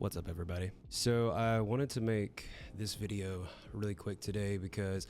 What's up, everybody? So I wanted to make this video really quick today because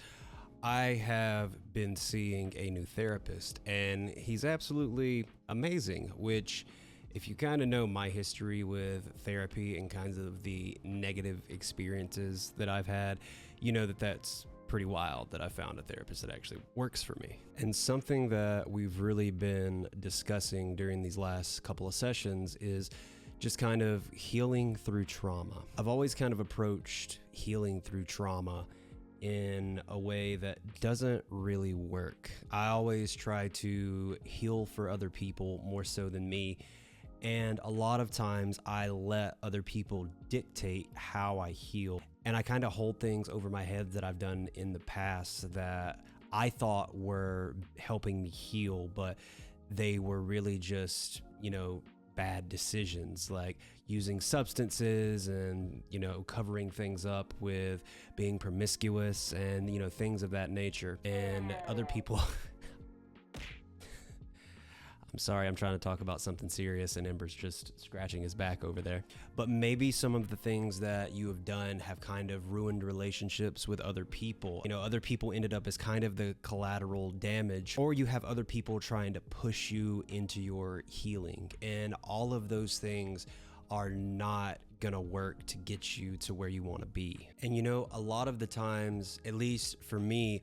I have been seeing a new therapist and he's absolutely amazing, which if you kind of know my history with therapy and kinds of the negative experiences that I've had, you know that that's pretty wild that I found a therapist that actually works for me. And something that we've really been discussing during these last couple of sessions is just kind of healing through trauma. I've always kind of approached healing through trauma in a way that doesn't really work. I always try to heal for other people more so than me. And a lot of times I let other people dictate how I heal. And I kind of hold things over my head that I've done in the past that I thought were helping me heal, but they were really just, bad decisions, like using substances and, covering things up with being promiscuous and, things of that nature. And other people... I'm sorry, I'm trying to talk about something serious and Ember's just scratching his back over there. But maybe some of the things that you have done have kind of ruined relationships with other people. Other people ended up as kind of the collateral damage, or you have other people trying to push you into your healing. And all of those things are not gonna work to get you to where you wanna be. And a lot of the times, at least for me,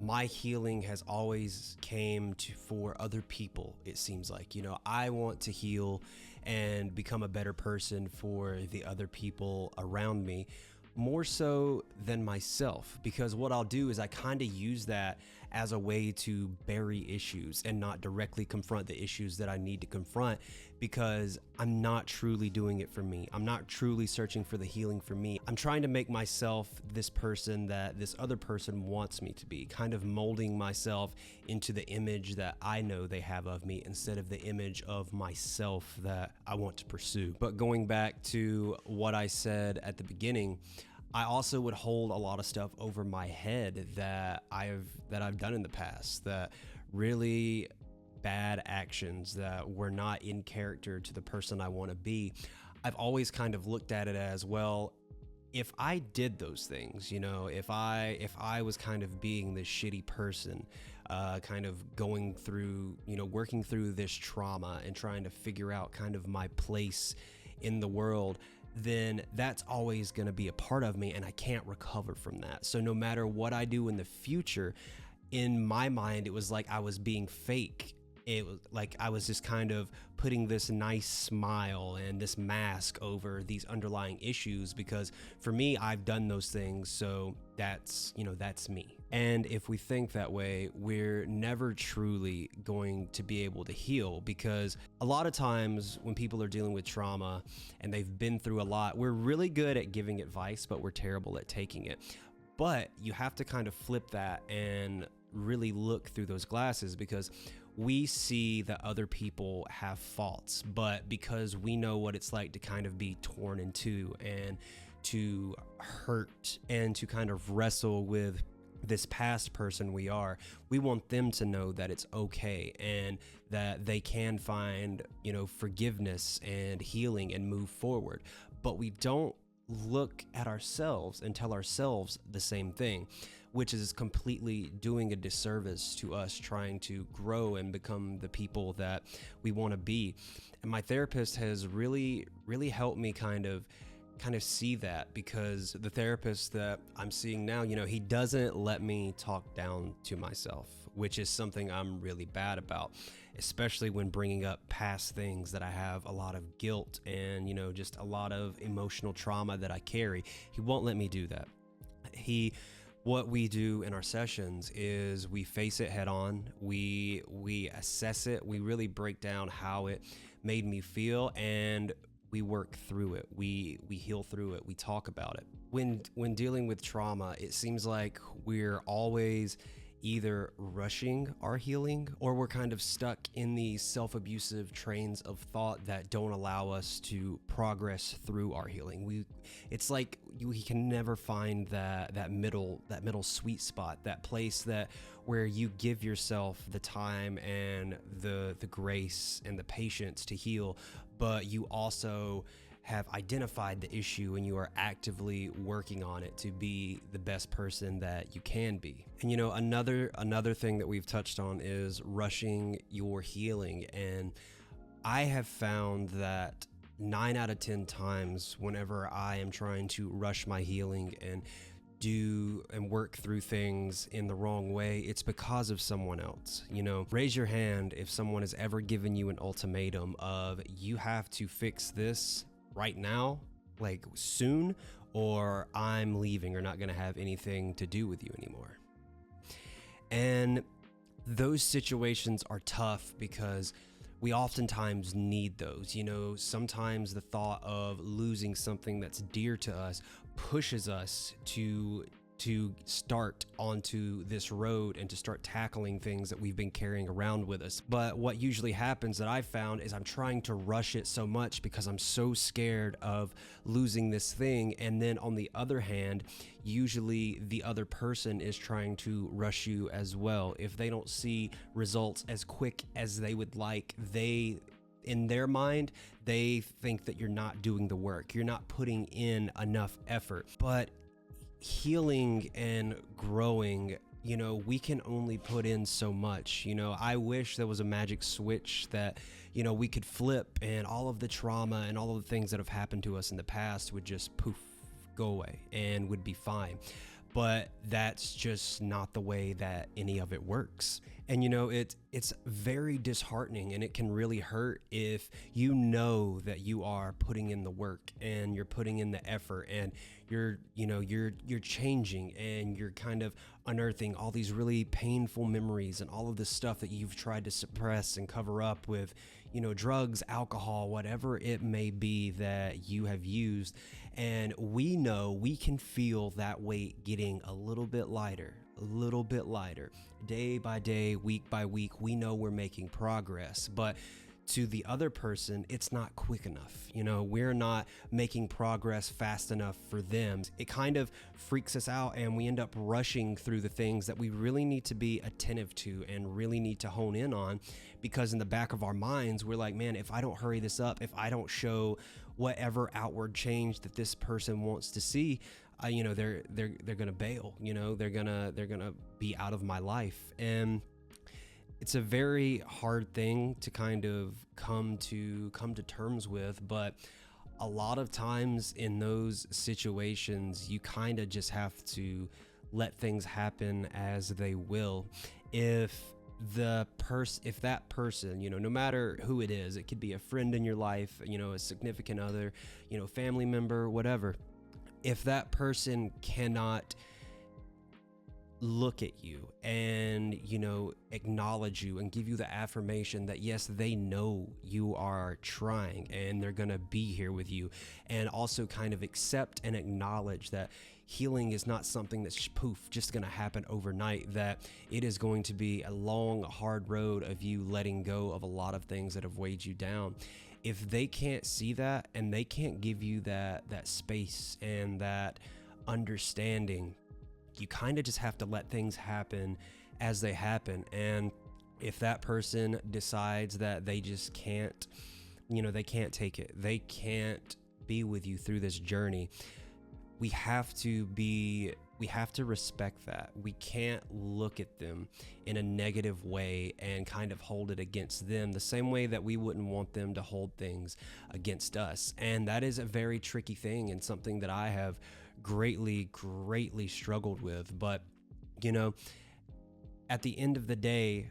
my healing has always came for other people, it seems like. I want to heal and become a better person for the other people around me, more so than myself, because what I'll do is I kind of use that as a way to bury issues and not directly confront the issues that I need to confront, because I'm not truly doing it for me. I'm not truly searching for the healing for me. I'm trying to make myself this person that this other person wants me to be, kind of molding myself into the image that I know they have of me instead of the image of myself that I want to pursue. But going back to what I said at the beginning, I also would hold a lot of stuff over my head that I've done in the past, that really bad actions that were not in character to the person I want to be. I've always kind of looked at it as, well, if I did those things, if I was kind of being this shitty person, kind of going through, working through this trauma and trying to figure out kind of my place in the world, then that's always going to be a part of me and I can't recover from that. So no matter what I do in the future, in my mind, it was like I was being fake. It was like I was just kind of putting this nice smile and this mask over these underlying issues, because for me, I've done those things. So that's me. And if we think that way, we're never truly going to be able to heal, because a lot of times when people are dealing with trauma and they've been through a lot, we're really good at giving advice, but we're terrible at taking it. But you have to kind of flip that and really look through those glasses, because we see that other people have faults, but because we know what it's like to kind of be torn in two and to hurt and to kind of wrestle with this past person we want them to know that it's okay and that they can find, forgiveness and healing and move forward. But we don't look at ourselves and tell ourselves the same thing, which is completely doing a disservice to us trying to grow and become the people that we want to be. And my therapist has really, really helped me kind of see that, because the therapist that I'm seeing now, he doesn't let me talk down to myself, which is something I'm really bad about, especially when bringing up past things that I have a lot of guilt and, just a lot of emotional trauma that I carry. He won't let me do that. What we do in our sessions is we face it head on. We assess it. We really break down how it made me feel, and we work through it. We heal through it. We talk about it. When dealing with trauma, it seems like we're always either rushing our healing, or we're kind of stuck in these self-abusive trains of thought that don't allow us to progress through our healing. It's like we can never find that middle sweet spot, that place where you give yourself the time and the grace and the patience to heal, but you also have identified the issue and you are actively working on it to be the best person that you can be. And another thing that we've touched on is rushing your healing. And I have found that 9 out of 10 times whenever I am trying to rush my healing and do and work through things in the wrong way, it's because of someone else. Raise your hand if someone has ever given you an ultimatum of you have to fix this right now, like soon, or I'm leaving or not going to have anything to do with you anymore. And those situations are tough because we oftentimes need those. Sometimes the thought of losing something that's dear to us pushes us to start onto this road and to start tackling things that we've been carrying around with us. But what usually happens that I've found is I'm trying to rush it so much because I'm so scared of losing this thing. And then on the other hand, usually the other person is trying to rush you as well. If they don't see results as quick as they would like, in their mind, they think that you're not doing the work. You're not putting in enough effort. But healing and growing, we can only put in so much. I wish there was a magic switch that, we could flip and all of the trauma and all of the things that have happened to us in the past would just poof, go away and would be fine. But that's just not the way that any of it works. And it's very disheartening, and it can really hurt if you know that you are putting in the work and you're putting in the effort and you're changing and you're kind of unearthing all these really painful memories and all of this stuff that you've tried to suppress and cover up with, drugs, alcohol, whatever it may be that you have used. And we know we can feel that weight getting a little bit lighter, day by day, week by week. We know we're making progress, but to the other person, it's not quick enough. We're not making progress fast enough for them. It kind of freaks us out, and we end up rushing through the things that we really need to be attentive to and really need to hone in on, because in the back of our minds, we're like, man, if I don't hurry this up, if I don't show whatever outward change that this person wants to see, they're gonna bail. They're gonna be out of my life. And it's a very hard thing to kind of come to terms with, but a lot of times in those situations, you kind of just have to let things happen as they will. If that person, no matter who it is, it could be a friend in your life, a significant other, family member, whatever. If that person cannot look at you and, acknowledge you and give you the affirmation that, yes, they know you are trying and they're going to be here with you, and also kind of accept and acknowledge that healing is not something that's just going to happen overnight, that it is going to be a long, hard road of you letting go of a lot of things that have weighed you down. If they can't see that and they can't give you that space and that understanding, you kind of just have to let things happen as they happen. And if that person decides that they just can't, they can't take it, they can't be with you through this journey, we have to respect that. We can't look at them in a negative way and kind of hold it against them the same way that we wouldn't want them to hold things against us. And that is a very tricky thing and something that I have greatly struggled with. But, at the end of the day,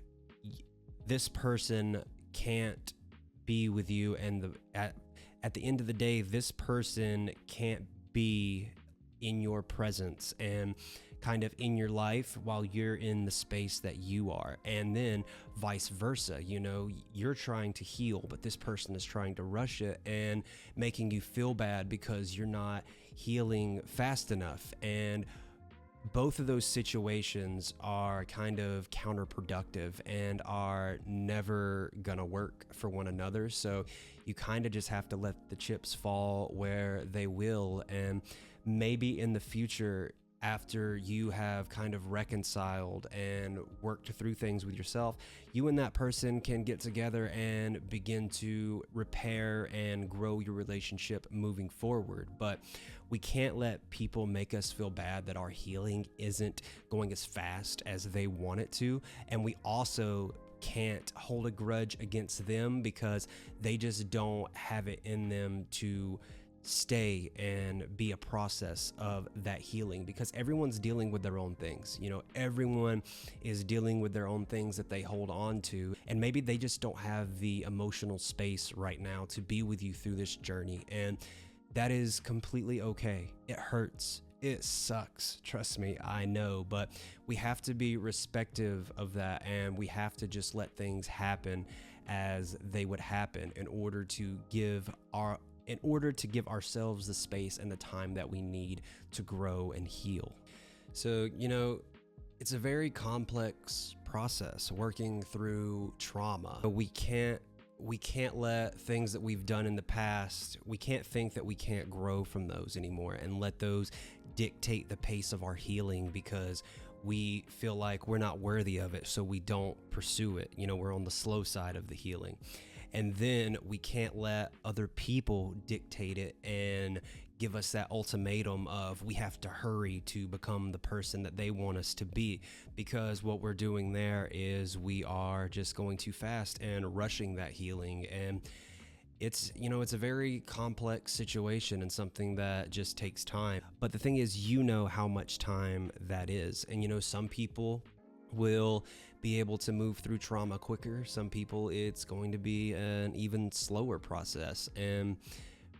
this person can't be with you. And at the end of the day, this person can't be in your presence and kind of in your life while you're in the space that you are. And then vice versa, you're trying to heal, but this person is trying to rush it and making you feel bad because you're not healing fast enough. And both of those situations are kind of counterproductive and are never gonna work for one another. So you kind of just have to let the chips fall where they will. And maybe in the future, after you have kind of reconciled and worked through things with yourself, you and that person can get together and begin to repair and grow your relationship moving forward. But we can't let people make us feel bad that our healing isn't going as fast as they want it to. And we also can't hold a grudge against them because they just don't have it in them to stay and be a process of that healing, because everyone's dealing with their own things. Everyone is dealing with their own things that they hold on to, and maybe they just don't have the emotional space right now to be with you through this journey, and that is completely okay. It hurts. It sucks. Trust me, I know, but we have to be respective of that, and we have to just let things happen as they would happen in order to give ourselves the space and the time that we need to grow and heal. So, it's a very complex process working through trauma. We can't let things that we've done in the past, we can't think that we can't grow from those anymore and let those dictate the pace of our healing because we feel like we're not worthy of it, so we don't pursue it. We're on the slow side of the healing. And then we can't let other people dictate it and give us that ultimatum of we have to hurry to become the person that they want us to be, because what we're doing there is we are just going too fast and rushing that healing. And it's a very complex situation and something that just takes time. But the thing is, how much time that is. And some people will be able to move through trauma quicker. Some people, it's going to be an even slower process. And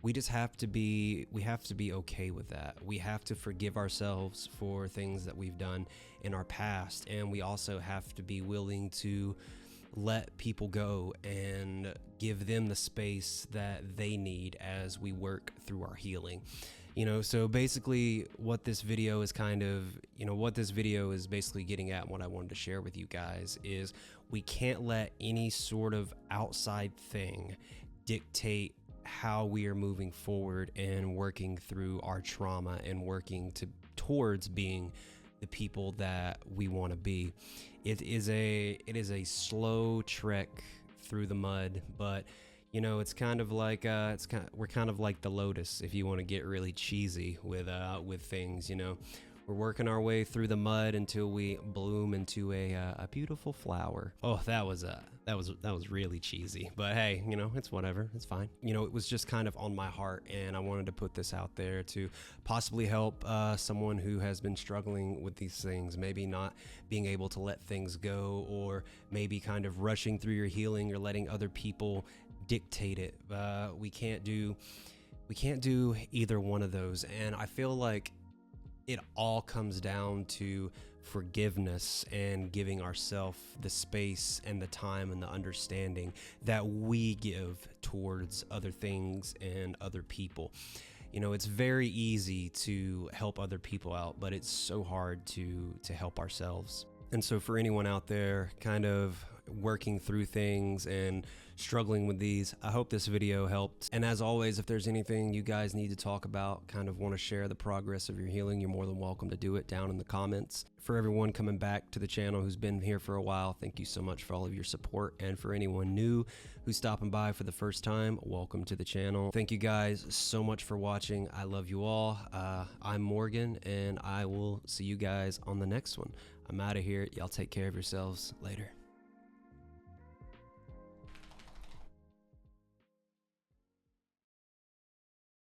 we have to be okay with that. We have to forgive ourselves for things that we've done in our past. And we also have to be willing to let people go and give them the space that they need as we work through our healing. So basically what this video is basically getting at, what I wanted to share with you guys, is we can't let any sort of outside thing dictate how we are moving forward and working through our trauma and working towards being the people that we want to be. It is a slow trek through the mud, but it's kind of like we're kind of like the lotus, if you want to get really cheesy with things. We're working our way through the mud until we bloom into a beautiful flower. Oh, that was really cheesy, but hey, it's whatever. It's fine. It was just kind of on my heart, and I wanted to put this out there to possibly help someone who has been struggling with these things, maybe not being able to let things go, or maybe kind of rushing through your healing or letting other people dictate it. We can't do either one of those. And I feel like it all comes down to forgiveness and giving ourselves the space and the time and the understanding that we give towards other things and other people. It's very easy to help other people out, but it's so hard to help ourselves. And so for anyone out there kind of working through things and struggling with these, I hope this video helped. And as always, if there's anything you guys need to talk about, kind of want to share the progress of your healing, you're more than welcome to do it down in the comments. For everyone coming back to the channel who's been here for a while, thank you so much for all of your support. And for anyone new who's stopping by for the first time, welcome to the channel. Thank you guys so much for watching. I love you all. I'm Morgan, and I will see you guys on the next one. I'm out of here. Y'all take care of yourselves. Later.